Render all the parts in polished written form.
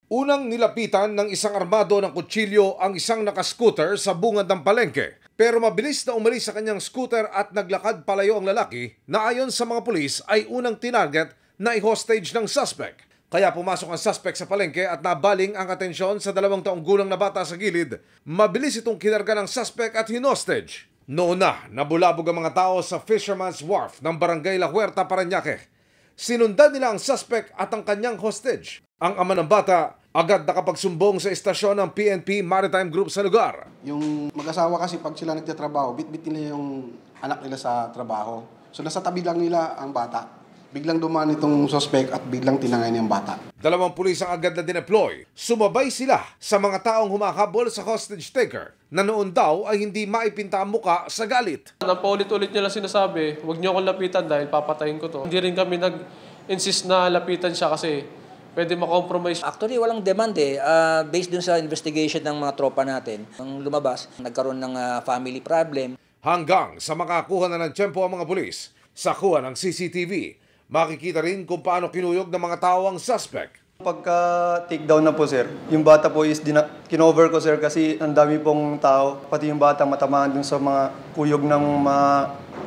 Unang nilapitan ng isang armado ng kutsilyo ang isang nakascooter sa bungad ng palengke. Pero mabilis na umalis sa kanyang scooter at naglakad palayo ang lalaki na ayon sa mga pulis ay unang tinarget na i-hostage ng suspect. Kaya pumasok ang suspect sa palengke at nabaling ang atensyon sa 2 taong gulang na bata sa gilid. Mabilis itong kinarga ng suspect at hinostage. Noon na, nabulabog ang mga tao sa Fisherman's Wharf ng Barangay La Huerta, Parañaque. Sinundan nila ang suspect at ang kanyang hostage. Ang ama ng bata agad nakapagsumbong sa istasyon ng PNP Maritime Group sa lugar. Yung mag-asawa kasi pag sila nagtatrabaho, bit-bit nila yung anak nila sa trabaho. So nasa tabi lang nila ang bata. Biglang dumaan itong suspect at biglang tinangay niya ang bata. 2 pulis ang agad na dineploy. Sumabay sila sa mga taong humahabol sa hostage taker na noon daw ay hindi maipinta ang muka sa galit. Paulit-ulit nila sinasabi, huwag niyo akong lapitan dahil papatayin ko to. Hindi rin kami nag-insist na lapitan siya kasi pwede makompromise. Actually, walang demand eh. Based dun sa investigation ng mga tropa natin, ang lumabas, nagkaroon ng family problem. Hanggang sa makakuha na ng tiyempo ang mga pulis sa kuha ng CCTV, makikita rin kung paano kinuyog ng mga tao ang suspect. Pagka takedown na po sir, yung bata po is kinover ko sir kasi ang dami pong tao, pati yung bata matamaan dun sa mga kuyog ng mga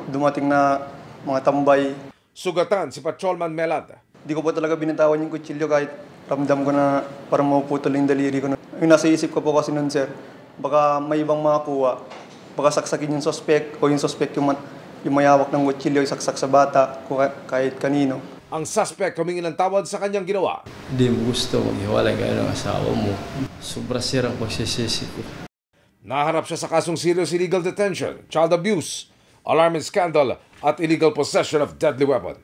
dumating na mga tambay. Sugatan si Patrolman Melad. Di ko po talaga binitawan yung kutsilyo kahit ramdam ko na parang mapuputol yung daliri ko. Yung nasa isip ko po kasi nun sir, baka may ibang makakuha, baka saksakin yung suspect o yung suspect yung mayawak ng kutsilyo, isaksak sa bata, kahit kanino. Ang suspect humingi ng tawad sa kanyang ginawa. Hindi mo gusto maghiwalay kayo ng asawa mo. Sobra sirang pagsisisi ko. Naharap siya sa kasong serious illegal detention, child abuse, alarming scandal at illegal possession of deadly weapon.